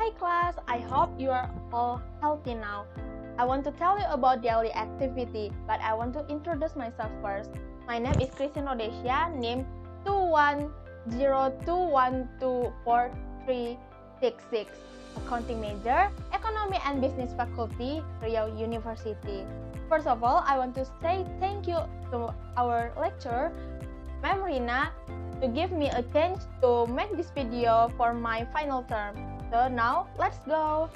Hi class, I hope you are all healthy now. I want to tell you about daily activity, but I want to introduce myself first. My name is Christine Odesia, name 210212436, accounting major, economy and business faculty, Riau University. First of all, I want to say thank you to our lecturer, Ma'am Rina, to give me a chance to make this video for my final term. So now, let's go!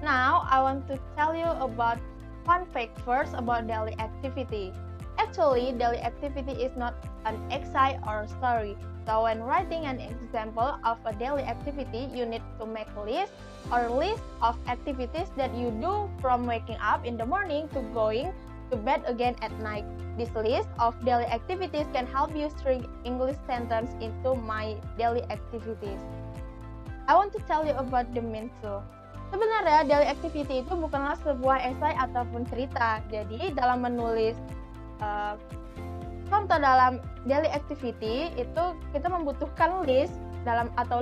Now, I want to tell you about fun fact first about daily activity. Actually, daily activity is not an essay or story. So when writing an example of a daily activity, you need to make a list or list of activities that you do from waking up in the morning to going to bed again at night. This list of daily activities can help you string English sentence into my daily activities. I want to tell you about the mean too. Sebenarnya daily activity itu bukanlah sebuah esai ataupun cerita. Jadi dalam menulis contoh dalam daily activity itu kita membutuhkan list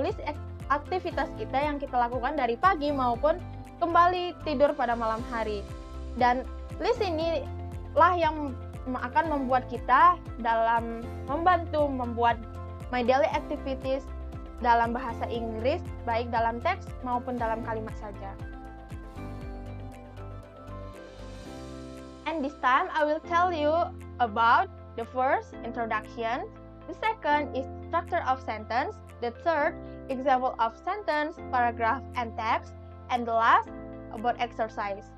list aktivitas kita yang kita lakukan dari pagi maupun kembali tidur pada malam hari. Dan list ini lah yang akan membuat kita dalam membantu membuat my daily activities dalam bahasa Inggris, baik dalam teks maupun dalam kalimat saja. And this time I will tell you about the first, introduction, the second is structure of sentence, the third, example of sentence, paragraph and text, and the last, about exercise.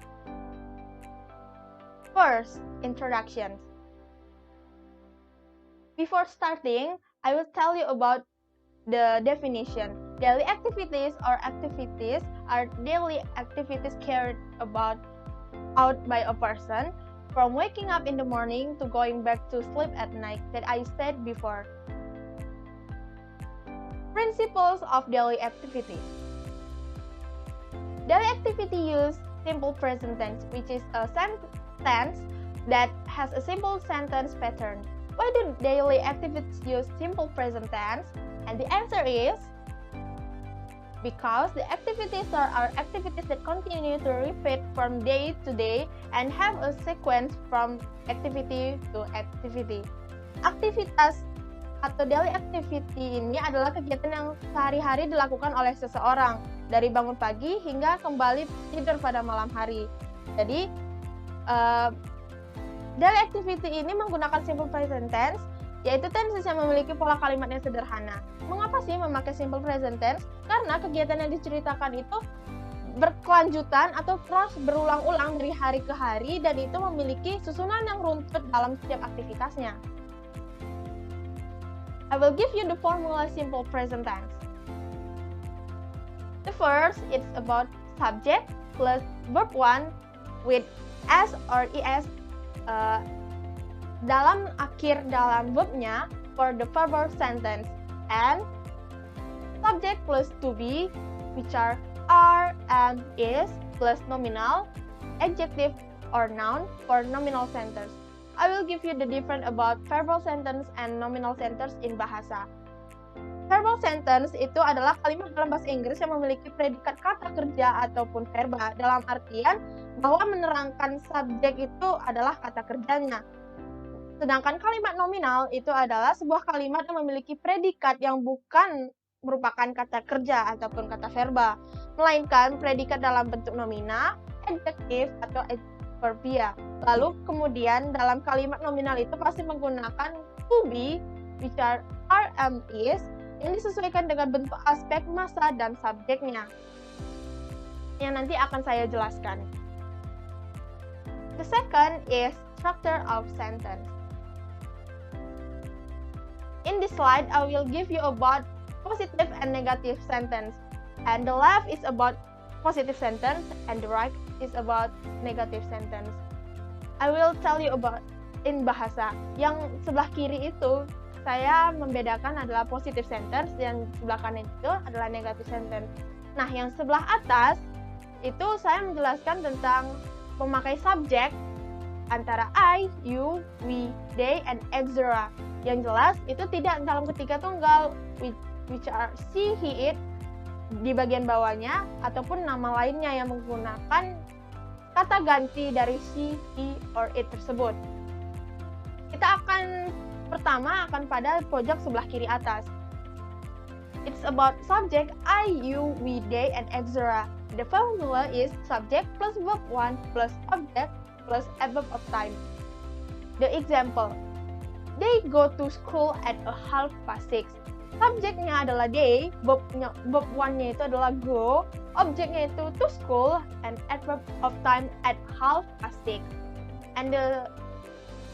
First, introduction. Before starting, I will tell you about the definition. Daily activities or activities are daily activities carried out by a person from waking up in the morning to going back to sleep at night that I said before. Principles of daily activity. Daily activity use simple present tense, which is a sentence that has a simple sentence pattern. Why do daily activities use simple present tense? And the answer is because the activities are activities that continue to repeat from day to day and have a sequence from activity to activity. Aktivitas atau daily activity ini adalah kegiatan yang sehari-hari dilakukan oleh seseorang dari bangun pagi hingga kembali tidur pada malam hari. Jadi, daily activity ini menggunakan simple present tense, yaitu tenses yang memiliki pola kalimat yang sederhana. Mengapa sih memakai simple present tense? Karena kegiatan yang diceritakan itu berkelanjutan atau terus berulang-ulang dari hari ke hari dan itu memiliki susunan yang runtut dalam setiap aktivitasnya. I will give you the formula simple present tense. The first, it's about subject plus verb 1 with s or es dalam akhir dalam verbnya for the verbal sentence, and subject plus to be, which are and is plus nominal, adjective or noun for nominal sentence. I will give you the difference about verbal sentence and nominal sentence in bahasa. Verbal sentence itu adalah kalimat dalam bahasa Inggris yang memiliki predikat kata kerja ataupun verba dalam artian bahwa menerangkan subjek itu adalah kata kerjanya. Sedangkan kalimat nominal itu adalah sebuah kalimat yang memiliki predikat yang bukan merupakan kata kerja ataupun kata verba, melainkan predikat dalam bentuk nomina, adjektif atau adverbia. Lalu kemudian dalam kalimat nominal itu pasti menggunakan to be, which are is, yang disesuaikan dengan bentuk aspek masa dan subjeknya, yang nanti akan saya jelaskan. The second is structure of sentence. In this slide, I will give you about positive and negative sentence, and the left is about positive sentence, and the right is about negative sentence. I will tell you about in bahasa. Yang sebelah kiri itu saya membedakan adalah positive sentence, yang sebelah kanan itu adalah negative sentence. Nah, yang sebelah atas itu saya menjelaskan tentang memakai subjek antara I, you, we, they, and etc. Yang jelas itu tidak dalam ketiga tunggal, which are she, he, it di bagian bawahnya, ataupun nama lainnya yang menggunakan kata ganti dari she, he, or it tersebut. Kita pertama akan pada pojok sebelah kiri atas. It's about subject I, you, we, they, and etc. The formula is subject plus verb 1 plus object plus adverb of time. The example, they go to school at 6:30. Subjeknya adalah they, verb 1-nya itu adalah go, objeknya itu to school, and adverb of time at 6:30. And the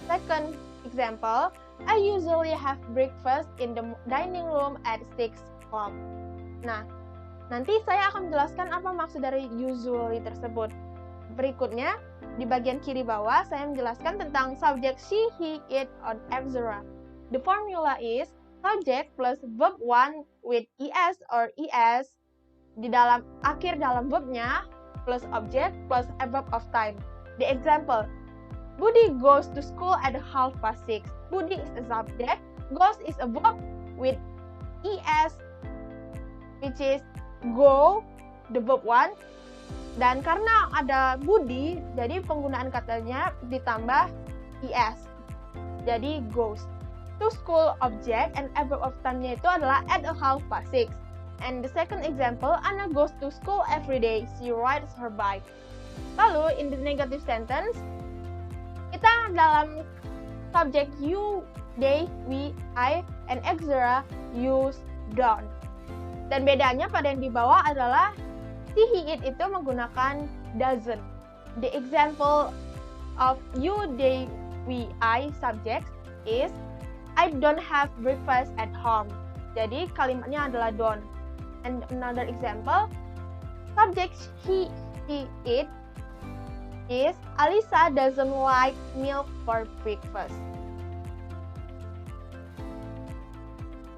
second example, I usually have breakfast in the dining room at 6 o'clock. Nah, nanti saya akan menjelaskan apa maksud dari usually tersebut. Berikutnya, di bagian kiri bawah, saya menjelaskan tentang subject she, he, it, or etc. The formula is subject plus verb 1 with es or es di dalam akhir dalam verbnya plus object plus adverb of time. The example, Budi goes to school at 6:30. Budi is a subject, goes is a verb with es which is go, the verb 1, dan karena ada Budi, jadi penggunaan katanya ditambah es, jadi goes. To school object and adverb of time-nya itu adalah at 6:30. And the second example, Anna goes to school every day. She rides her bike. Lalu, in the negative sentence, kita dalam subject you, they, we, I, and etc. use don't. Dan bedanya pada yang di bawah adalah she, he, it itu menggunakan doesn't. The example of you, they, we, I subjects is I don't have breakfast at home. Jadi kalimatnya adalah don't. And another example, subject he, it is Alisa doesn't like milk for breakfast.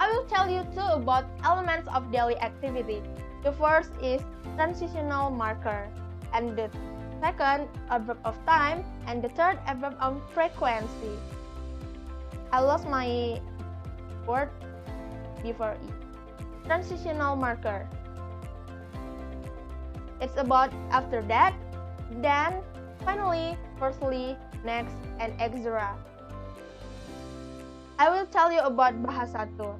I will tell you too about elements of daily activity. The first is transitional marker, and the second adverb of time, and the third adverb of frequency. I lost my word before it. Transitional marker. It's about after that, then, finally, firstly, next, and etc. I will tell you about bahasa tuh.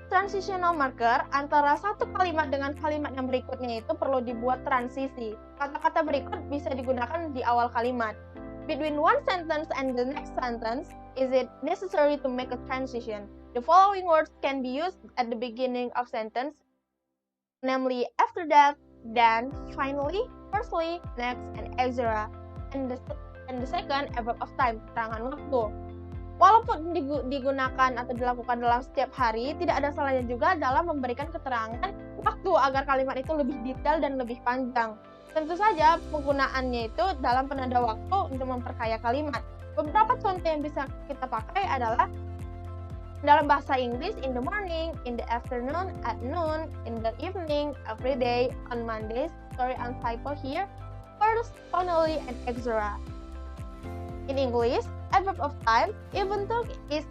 Transitional marker antara satu kalimat dengan kalimat yang berikutnya itu perlu dibuat transisi. Kata-kata berikut bisa digunakan di awal kalimat. Between one sentence and the next sentence, is it necessary to make a transition? The following words can be used at the beginning of sentence, namely after that, then, finally, firstly, next, and etc. And the second, adverb of time, keterangan waktu. Walaupun digunakan atau dilakukan dalam setiap hari, tidak ada salahnya juga dalam memberikan keterangan waktu agar kalimat itu lebih detail dan lebih panjang. Tentu saja penggunaannya itu dalam penanda waktu untuk memperkaya kalimat. Beberapa contoh yang bisa kita pakai adalah dalam bahasa Inggris, in the morning, in the afternoon, at noon, in the evening, every day, on Mondays, sorry on typo here, first, finally, and etc. In English, adverb of time, even though it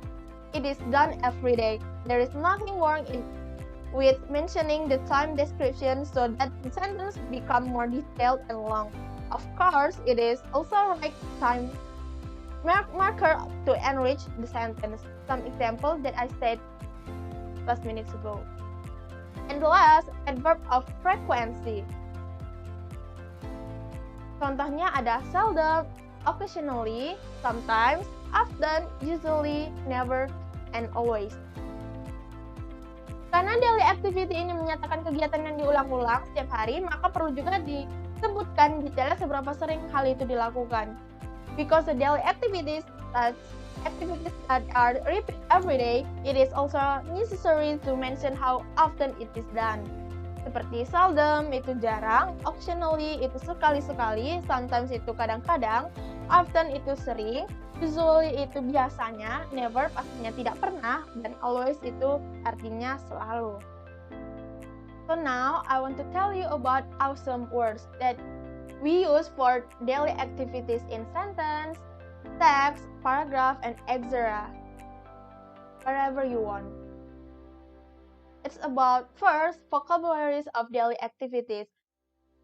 is done every day, there is nothing wrong with mentioning the time description so that the sentence become more detailed and long. Of course, it is also right time marker to enrich the sentence. Some examples that I said last minutes ago. And the last, adverb of frequency. Contohnya ada seldom, occasionally, sometimes, often, usually, never, and always. Karena daily activity ini menyatakan kegiatan yang diulang-ulang setiap hari, maka perlu juga disebutkan detailnya seberapa sering hal itu dilakukan. Because the daily activities that are repeated every day, it is also necessary to mention how often it is done. Seperti seldom itu jarang, occasionally itu sekali-sekali, sometimes itu kadang-kadang, often itu sering, usually itu biasanya, never pastinya tidak pernah, dan always itu artinya selalu. So now I want to tell you about awesome words that we use for daily activities in sentence, text, paragraph, and etc. Wherever you want. It's about first vocabularies of daily activities.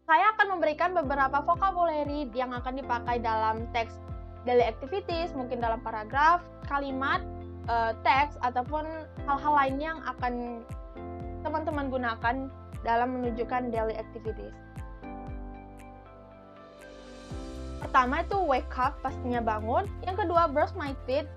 Saya akan memberikan beberapa vocabulary yang akan dipakai dalam teks daily activities, mungkin dalam paragraf, kalimat, teks, ataupun hal-hal lainnya yang akan teman-teman gunakan dalam menunjukkan daily activities. Pertama itu wake up, pastinya bangun. Yang kedua, brush my teeth,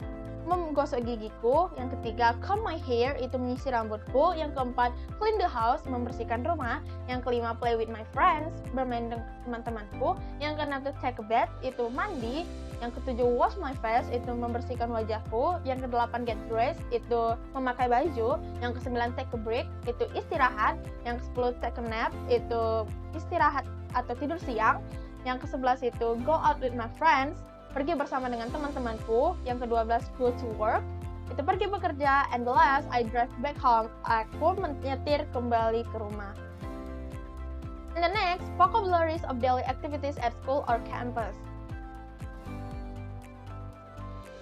menggosok gigiku. Yang ketiga, comb my hair, itu menyisir rambutku. Yang keempat, clean the house, membersihkan rumah. Yang kelima, play with my friends, bermain dengan teman-temanku. Yang keenam itu take a bath, itu mandi. Yang ketujuh, wash my face, itu membersihkan wajahku. Yang kedelapan, get dressed, itu memakai baju. Yang kesembilan, take a break, itu istirahat. Yang kesepuluh, take a nap, itu istirahat atau tidur siang. Yang ke-11 itu go out with my friends, pergi bersama dengan teman-temanku. Yang ke-12 go to work, itu pergi bekerja. And the last, I drive back home, aku menyetir kembali ke rumah. And the next, vocabularies of daily activities at school or campus.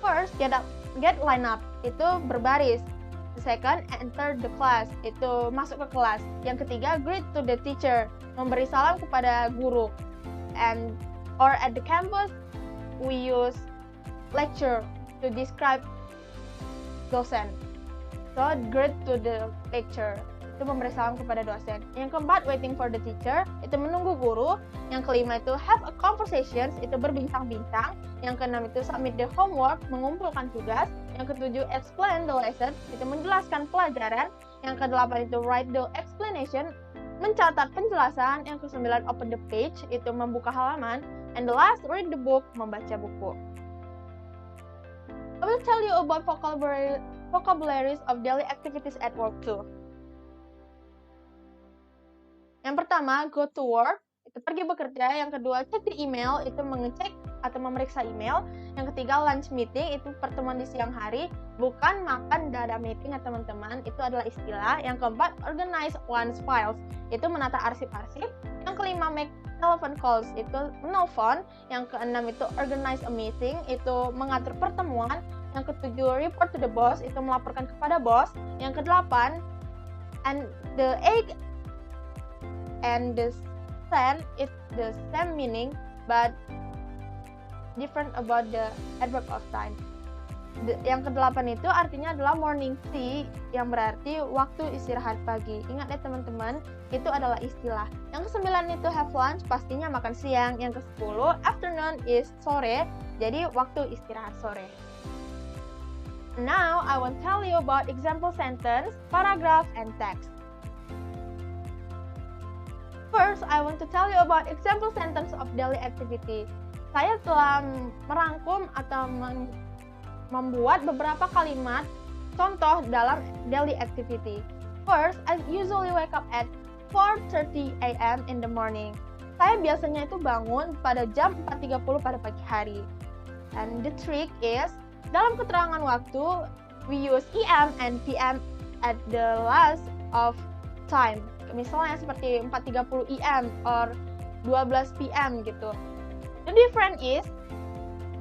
First, get line up, itu berbaris. The second, enter the class, itu masuk ke kelas. Yang ketiga, greet to the teacher, memberi salam kepada guru. And or at the campus, we use lecture to describe dosen. So, greet to the lecturer, itu memberi salam kepada dosen. Yang keempat, waiting for the teacher, itu menunggu guru. Yang kelima itu have a conversations, itu berbincang-bincang. Yang keenam itu submit the homework, mengumpulkan tugas. Yang ketujuh, explain the lesson, itu menjelaskan pelajaran. Yang kedelapan itu write the explanation, mencatat penjelasan. Yang ke-9, open the page, itu membuka halaman. And the last, read the book, membaca buku. I will tell you about vocabularies of daily activities at work too. Yang pertama, go to work, itu pergi bekerja. Yang kedua, check the email, itu mengecek atau memeriksa email. Yang ketiga, lunch meeting, itu pertemuan di siang hari, bukan makan dada meeting ya teman-teman, itu adalah istilah. Yang keempat, organize one's files, itu menata arsip-arsip. Yang kelima, make telephone calls, itu menelpon. Yang keenam itu organize a meeting, itu mengatur pertemuan. Yang ketujuh, report to the boss, itu melaporkan kepada bos. Yang kedelapan, and the eight and the 10, it's the same meaning but different about the adverb of time. Yang ke-8 itu artinya adalah morning tea, yang berarti waktu istirahat pagi. Ingat ya teman-teman, itu adalah istilah. Yang ke-9 itu have lunch, pastinya makan siang. Yang ke-10 afternoon is sore, jadi waktu istirahat sore. Now I want to tell you about example sentence, paragraph, and text. First, I want to tell you about example sentence of daily activity. Saya telah merangkum atau membuat beberapa kalimat contoh dalam daily activity. First, I usually wake up at 4:30 a.m. in the morning. Saya biasanya itu bangun pada jam 4.30 pada pagi hari. And the trick is, dalam keterangan waktu, we use EM and PM at the last of time. Misalnya seperti 4.30 EM or 12 PM gitu. The difference is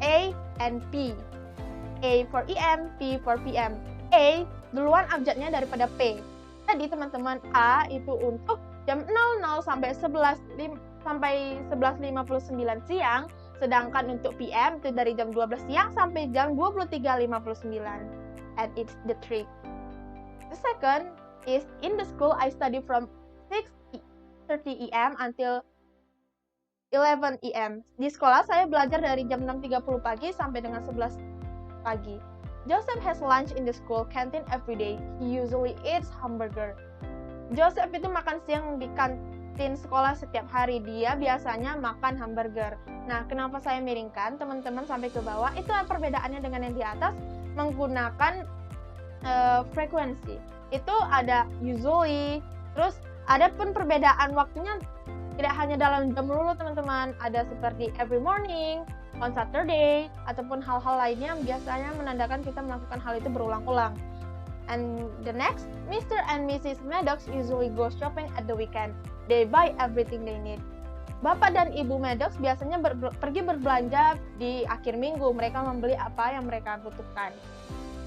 A and P. A for EM, P for PM. A duluan abjadnya daripada P. Jadi teman-teman, A itu untuk jam 00 sampai 11.59 siang, sedangkan untuk PM itu dari jam 12 siang sampai jam 23.59. And it's the trick. The second is in the school I study from 6:30 AM until 11 AM. Di sekolah saya belajar dari jam 6.30 pagi sampai dengan 11 pagi. Joseph has lunch in the school canteen every day. He usually eats hamburger. Joseph itu makan siang di kantin sekolah setiap hari. Dia biasanya makan hamburger. Nah, kenapa saya miringkan teman-teman sampai ke bawah? Itu perbedaannya dengan yang di atas, menggunakan frekuensi. Itu ada usually, terus ada pun perbedaan waktunya tidak hanya dalam jam dulu teman-teman, ada seperti every morning, on Saturday, ataupun hal-hal lainnya yang biasanya menandakan kita melakukan hal itu berulang-ulang. And the next, Mr. and Mrs. Maddox usually go shopping at the weekend. They buy everything they need. Bapak dan Ibu Maddox biasanya pergi berbelanja di akhir minggu. Mereka membeli apa yang mereka butuhkan.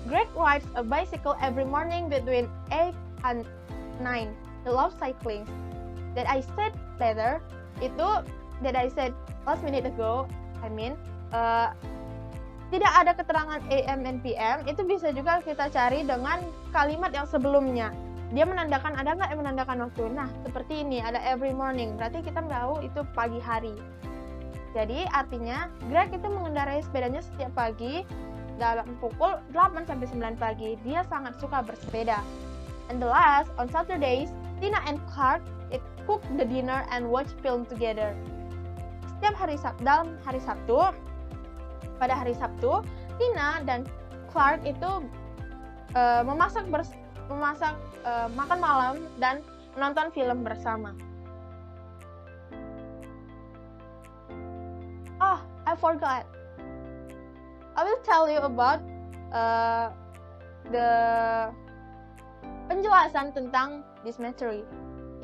Greg rides a bicycle every morning between 8 and 9, the love cycling. That I said later, that I said last minute ago, tidak ada keterangan AM and PM, itu bisa juga kita cari dengan kalimat yang sebelumnya. Dia menandakan, ada nggak yang menandakan waktu? Nah, seperti ini, ada every morning, berarti kita tahu itu pagi hari. Jadi, artinya, Greg itu mengendarai sepedanya setiap pagi dalam pukul 8-9 pagi. Dia sangat suka bersepeda. And the last, on Saturdays, Tina and Clark cook the dinner and watch film together. Setiap hari pada hari Sabtu, Tina dan Clark itu memasak makan malam dan menonton film bersama. Oh, I forgot. I will tell you about the penjelasan tentang this material.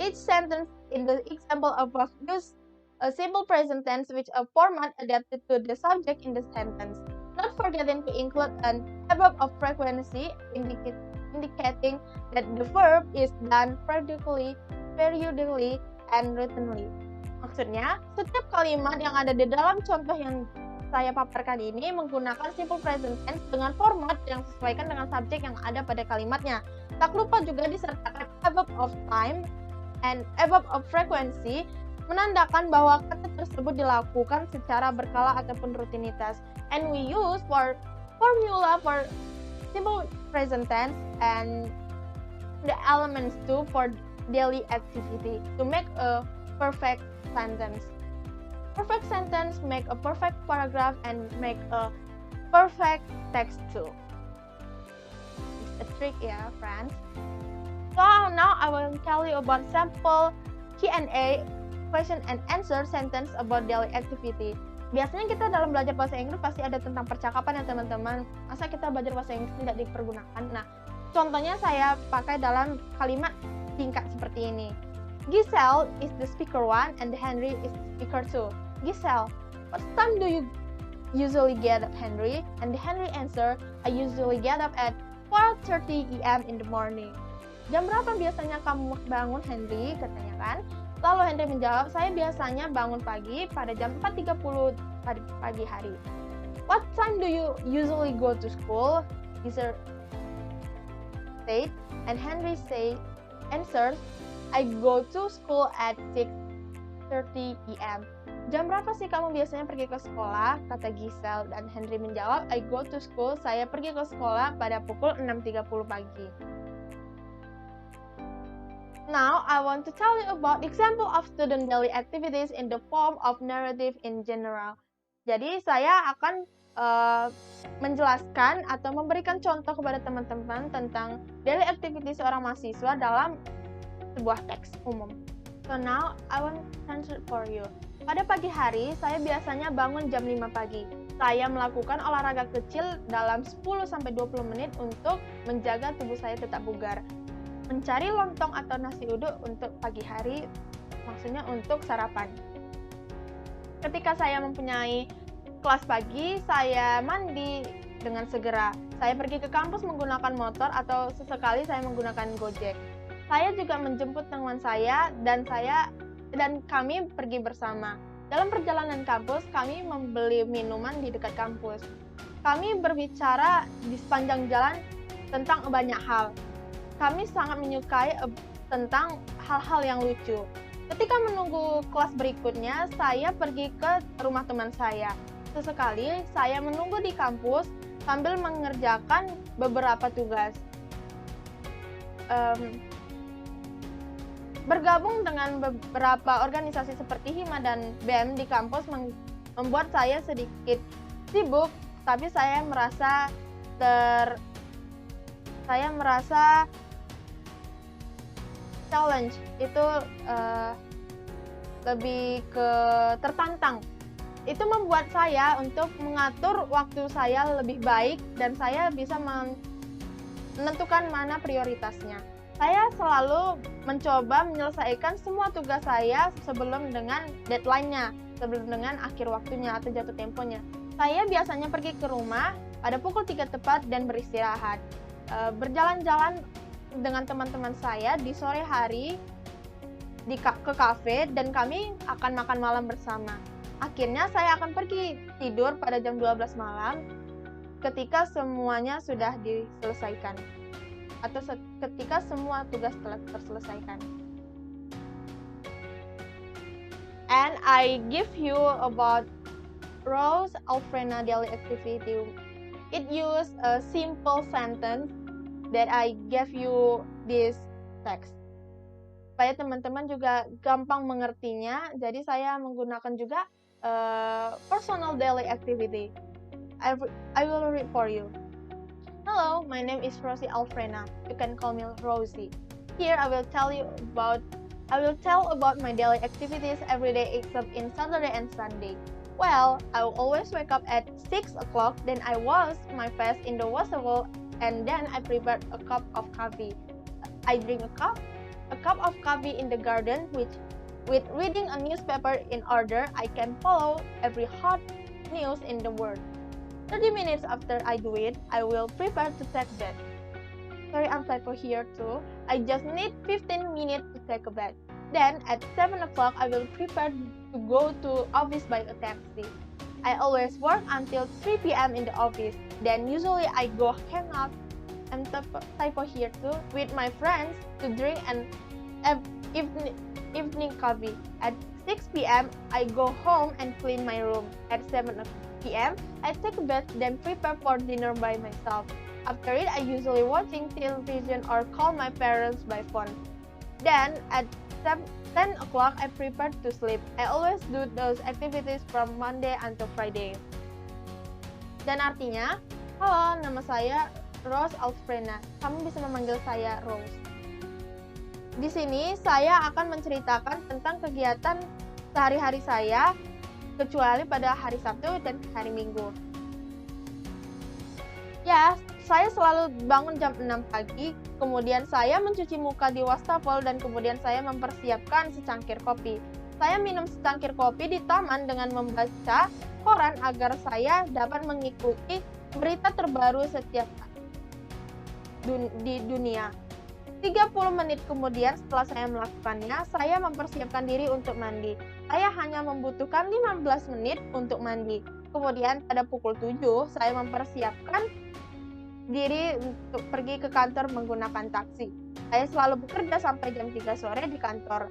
Each sentence in the example above use a simple present tense which a format adapted to the subject in the sentence. Not forgetting to include an adverb of frequency indicating that the verb is done periodically, and routinely. Maksudnya, setiap kalimat yang ada di dalam contoh yang saya paparkan ini menggunakan simple present tense dengan format yang sesuaikan dengan subjek yang ada pada kalimatnya. Tak lupa juga disertakan adverb of time and adverb of frequency, menandakan bahwa kata tersebut dilakukan secara berkala ataupun rutinitas. And we use formula for simple present tense and the elements too for daily activity to make a perfect sentence. Perfect sentence make a perfect paragraph and make a perfect text too. It's a trick, yeah, friends. So now I will tell you about sample Q&A, question and answer sentence about daily activity. Biasanya kita dalam belajar bahasa Inggris pasti ada tentang percakapan ya teman-teman. Masa kita belajar bahasa Inggris tidak dipergunakan? Nah, contohnya saya pakai dalam kalimat singkat seperti ini. Giselle is the speaker 1 and Henry is the speaker 2. Giselle, what time do you usually get up, Henry? And Henry answer, I usually get up at 4:30 AM in the morning. Jam berapa biasanya kamu bangun, Henry? Katanya kan. Lalu Henry menjawab, saya biasanya bangun pagi pada jam 4:30 pagi hari. What time do you usually go to school? Giselle said, and Henry answers, I go to school at 6:30 PM. Jam berapa sih kamu biasanya pergi ke sekolah? Kata Giselle, dan Henry menjawab, I go to school, saya pergi ke sekolah pada pukul 6:30 pagi. Now, I want to tell you about example of student daily activities in the form of narrative in general. Jadi, saya akan menjelaskan atau memberikan contoh kepada teman-teman tentang daily activity seorang mahasiswa dalam sebuah teks umum. So now, I want to translate for you. Pada pagi hari, saya biasanya bangun jam 5 pagi. Saya melakukan olahraga kecil dalam 10-20 menit untuk menjaga tubuh saya tetap bugar. Mencari lontong atau nasi uduk untuk pagi hari, maksudnya untuk sarapan. Ketika saya mempunyai kelas pagi, saya mandi dengan segera. Saya pergi ke kampus menggunakan motor atau sesekali saya menggunakan Gojek. Saya juga menjemput teman saya dan kami pergi bersama. Dalam perjalanan kampus, kami membeli minuman di dekat kampus. Kami berbicara di sepanjang jalan tentang banyak hal. Kami sangat menyukai tentang hal-hal yang lucu. Ketika menunggu kelas berikutnya, saya pergi ke rumah teman saya. Sesekali, saya menunggu di kampus sambil mengerjakan beberapa tugas. Bergabung dengan beberapa organisasi seperti Hima dan BEM di kampus membuat saya sedikit sibuk, tapi saya merasa challenge itu lebih ke tertantang. Itu membuat saya untuk mengatur waktu saya lebih baik dan saya bisa menentukan mana prioritasnya. Saya selalu mencoba menyelesaikan semua tugas saya sebelum dengan deadline-nya, sebelum dengan akhir waktunya atau jatuh temponya. Saya biasanya pergi ke rumah pada pukul 3 tepat dan beristirahat. Berjalan-jalan dengan teman-teman saya di sore hari ke kafe dan kami akan makan malam bersama. Akhirnya saya akan pergi tidur pada jam 12 malam ketika semuanya sudah diselesaikan atau ketika semua tugas telah terselesaikan. And I give you about Rose Alfrena daily activity. It use a simple sentence that I gave you this text. Supaya teman-teman juga gampang mengertinya, jadi saya menggunakan juga personal daily activity. I will read for you. Hello, my name is Rosie Alfrena. You can call me Rosie. Here I will tell about my daily activities every day except in Saturday and Sunday. Well, I will always wake up at 6 o'clock, then I wash my face in the washable, and then I prepare a cup of coffee. I drink a cup of coffee in the garden, with reading a newspaper in order I can follow every hot news in the world. 30 minutes after I do it, I will prepare to take bath. Sorry, I'm typo here too. I just need 15 minutes to take a bath. Then at 7 o'clock, I will prepare to go to office by a taxi. I always work until 3 p.m. in the office. Then usually I go hang out, and typo here too, with my friends to drink an evening coffee. At 6 p.m., I go home and clean my room. At 7 p.m., I take a bath, then prepare for dinner by myself. After it, I usually watching television or call my parents by phone. Then at 10 o'clock, I prepare to sleep. I always do those activities from Monday until Friday. Dan artinya, halo, nama saya Rose Alfrena. Kamu bisa memanggil saya Rose. Di sini saya akan menceritakan tentang kegiatan sehari-hari saya, kecuali pada hari Sabtu dan hari Minggu. Ya, saya selalu bangun jam 6 pagi, kemudian saya mencuci muka di wastafel dan kemudian saya mempersiapkan secangkir kopi. Saya minum secangkir kopi di taman dengan membaca koran agar saya dapat mengikuti berita terbaru setiap di dunia. 30 menit kemudian setelah saya melakukannya, saya mempersiapkan diri untuk mandi. Saya hanya membutuhkan 15 menit untuk mandi. Kemudian pada pukul 7, saya mempersiapkan diri untuk pergi ke kantor menggunakan taksi. Saya selalu bekerja sampai jam 3 sore di kantor.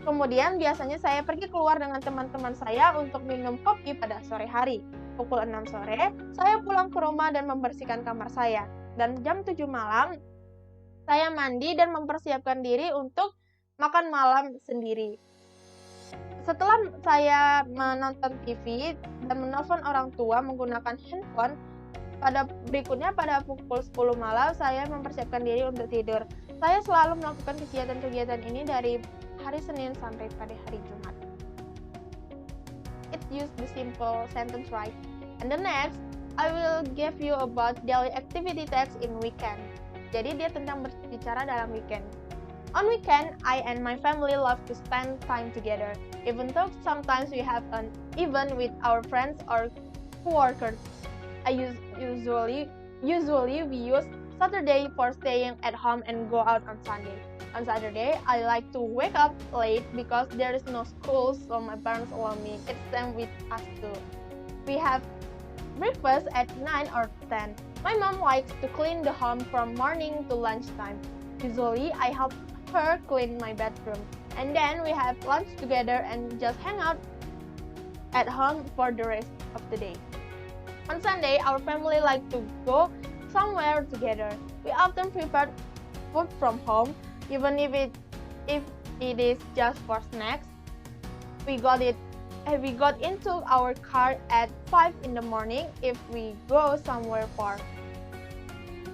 Kemudian biasanya saya pergi keluar dengan teman-teman saya untuk minum kopi pada sore hari. Pukul 6 sore, saya pulang ke rumah dan membersihkan kamar saya. Dan jam 7 malam, saya mandi dan mempersiapkan diri untuk makan malam sendiri. Setelah saya menonton TV dan menelpon orang tua menggunakan handphone, pada pukul 10 malam saya mempersiapkan diri untuk tidur. Saya selalu melakukan kegiatan-kegiatan ini dari hari Senin sampai pada hari Jumat. It use the simple sentence, right? And the next, I will give you about daily activity text in weekend. Jadi dia tentang berbicara dalam weekend. On weekend, I and my family love to spend time together. Even though sometimes we have an event with our friends or coworkers. Usually we use Saturday for staying at home and go out on Sunday. On Saturday, I like to wake up late because there is no school, so my parents allow me. It's same with us too. We have breakfast at 9 or 10. My mom likes to clean the home from morning to lunchtime. Usually, I help her clean my bedroom. And then we have lunch together and just hang out at home for the rest of the day. On Sunday, our family like to go somewhere together. We often prepare food from home, even if it is just for snacks. We got into our car at 5 in the morning if we go somewhere far.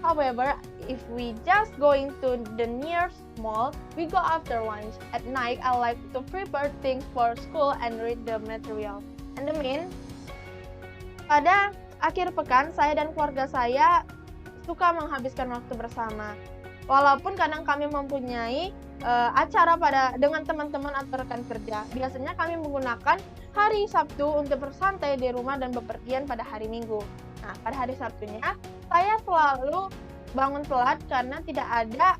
However, if we just going to the nearest mall, we go after lunch. At night, I like to prepare things for school and read the material. And the main, pada akhir pekan, saya dan keluarga saya suka menghabiskan waktu bersama. Walaupun kadang kami mempunyai acara dengan teman-teman atau rekan kerja. Biasanya kami menggunakan hari Sabtu untuk bersantai di rumah dan bepergian pada hari Minggu. Nah, pada hari Sabtunya, saya selalu bangun telat karena tidak ada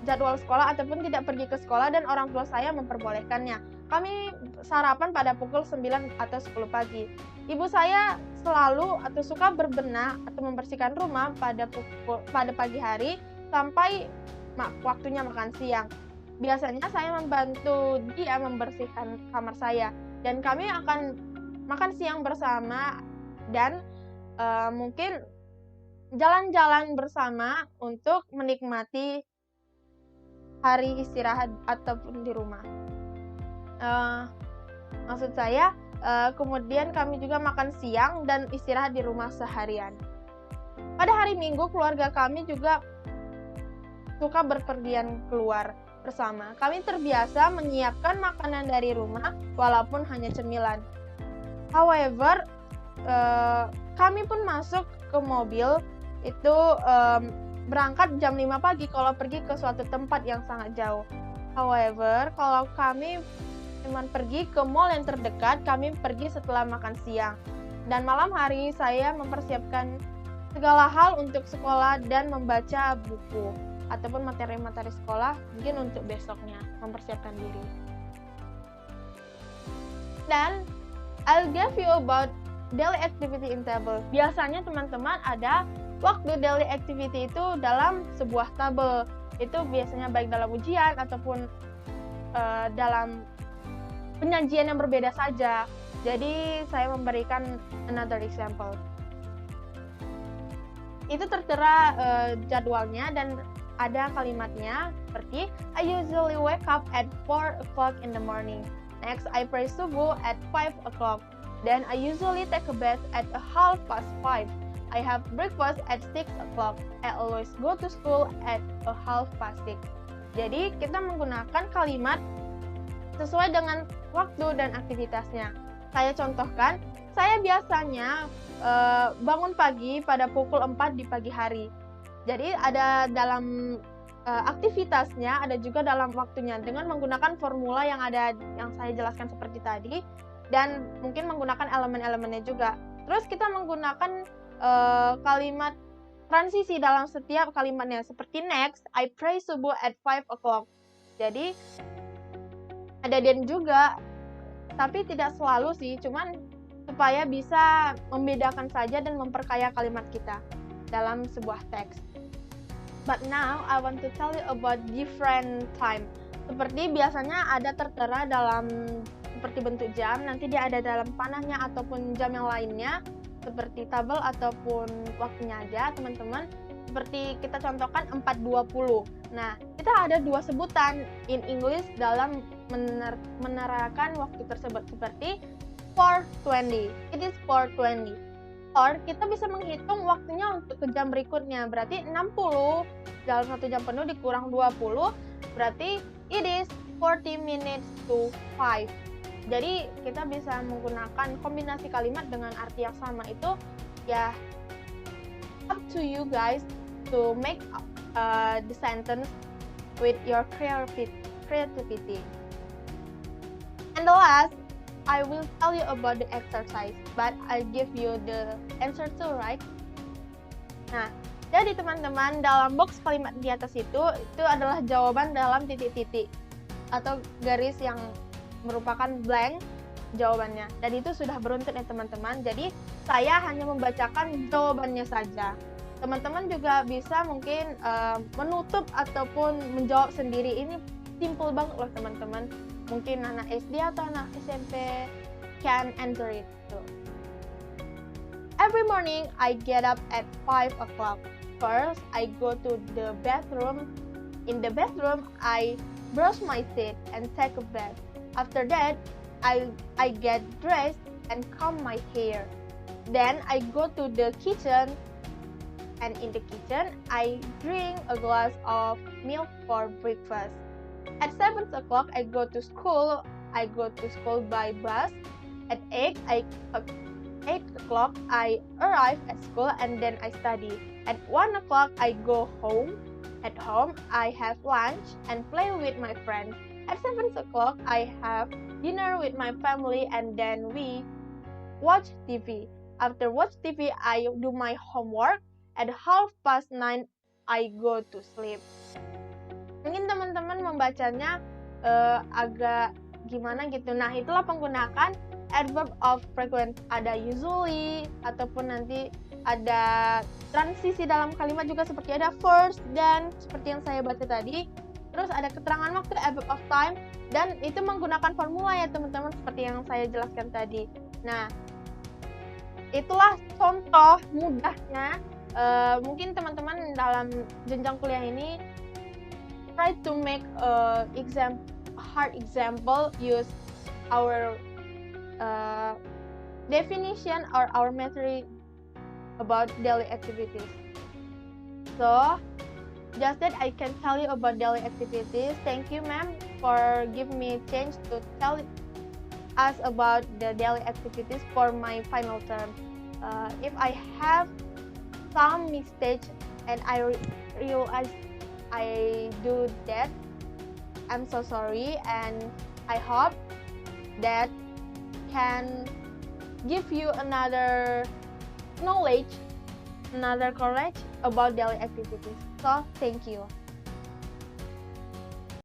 jadwal sekolah ataupun tidak pergi ke sekolah dan orang tua saya memperbolehkannya. Kami sarapan pada pukul 9 atau 10 pagi. Ibu saya selalu atau suka berbenah atau membersihkan rumah pada pagi hari sampai waktunya makan siang. Biasanya saya membantu dia membersihkan kamar saya dan kami akan makan siang bersama dan mungkin jalan-jalan bersama untuk menikmati hari istirahat ataupun di rumah. Maksud saya, kemudian kami juga makan siang dan istirahat di rumah seharian. Pada hari Minggu, keluarga kami juga suka berpergian keluar bersama. Kami terbiasa menyiapkan makanan dari rumah, walaupun hanya cemilan. However, kami pun masuk ke mobil itu berangkat jam 5 pagi kalau pergi ke suatu tempat yang sangat jauh. However, kalau kami cuma pergi ke mall yang terdekat, kami pergi setelah makan siang. Dan malam hari saya mempersiapkan segala hal untuk sekolah dan membaca buku ataupun materi-materi sekolah mungkin untuk besoknya, mempersiapkan diri. Dan I'll give you about daily activity in table. Biasanya teman-teman ada waktu daily activity itu dalam sebuah tabel. Itu biasanya baik dalam ujian ataupun dalam penyajian yang berbeda saja. Jadi saya memberikan another example. Itu tertera jadwalnya dan ada kalimatnya seperti I usually wake up at 4 o'clock in the morning. Next, I pray subuh at 5 o'clock. Then I usually take a bath at 5:30. I have breakfast at 6 o'clock. I always go to school at 5:30. Jadi kita menggunakan kalimat sesuai dengan waktu dan aktivitasnya. Saya contohkan, saya biasanya bangun pagi pada pukul 4 di pagi hari. Jadi ada dalam aktivitasnya, ada juga dalam waktunya dengan menggunakan formula yang saya jelaskan seperti tadi dan mungkin menggunakan elemen-elemennya juga. Terus kita menggunakan kalimat transisi dalam setiap kalimatnya seperti next, I pray subuh at 5 o'clock. Jadi ada dan juga, tapi tidak selalu sih, cuman supaya bisa membedakan saja dan memperkaya kalimat kita dalam sebuah teks. But now I want to tell you about different time. Seperti biasanya ada tertera dalam seperti bentuk jam, nanti dia ada dalam panahnya ataupun jam yang lainnya seperti tabel ataupun waktunya aja teman-teman. Seperti kita contohkan 4.20. Nah, kita ada dua sebutan in English dalam menerangkan waktu tersebut seperti 4:20. It is 4:20. Or kita bisa menghitung waktunya untuk ke jam berikutnya. Berarti 60 dalam 1 jam penuh dikurang 20 berarti it is 40 minutes to 5. Jadi kita bisa menggunakan kombinasi kalimat dengan arti yang sama. Itu ya up to you guys to make the sentence with your creativity. And the last, I will tell you about the exercise, but I'll give you the answer too, right? Nah, jadi teman-teman, dalam box kalimat di atas itu adalah jawaban dalam titik-titik atau garis yang merupakan blank jawabannya. Dan itu sudah beruntun ya teman-teman. Jadi saya hanya membacakan jawabannya saja. Teman-teman juga bisa mungkin menutup ataupun menjawab sendiri. Ini simple banget loh teman-teman. Mungkin anak SD atau anak SMP can enter it too. Every morning I get up at 5 o'clock. First, I go to the bathroom. In the bathroom, I brush my teeth and take a bath. After that, I get dressed and comb my hair. Then I go to the kitchen, and in the kitchen, I drink a glass of milk for breakfast. At 7 o'clock, I go to school. I go to school by bus. At 8 o'clock, I arrive at school and then I study. At 1 o'clock, I go home. At home, I have lunch and play with my friends. At 7 o'clock, I have dinner with my family and then we watch TV. After watch TV, I do my homework At 9:30 I go to sleep. Mungkin teman-teman membacanya agak gimana gitu. Nah, itulah penggunaan adverb of frequent. Ada usually, ataupun nanti ada transisi dalam kalimat juga seperti ada first, dan seperti yang saya baca tadi. Terus ada keterangan waktu, adverb of time, dan itu menggunakan formula ya teman-teman, seperti yang saya jelaskan tadi. Nah, itulah contoh mudahnya. Mungkin teman-teman dalam jenjang kuliah ini try to make hard example, use our definition or our method about daily activities. So, just that I can tell you about daily activities. Thank you, ma'am, for giving me a chance to tell us about the daily activities for my final term. If I have some mistakes and I realize I do that, I'm so sorry, and I hope that can give you another knowledge about daily activities. So, thank you.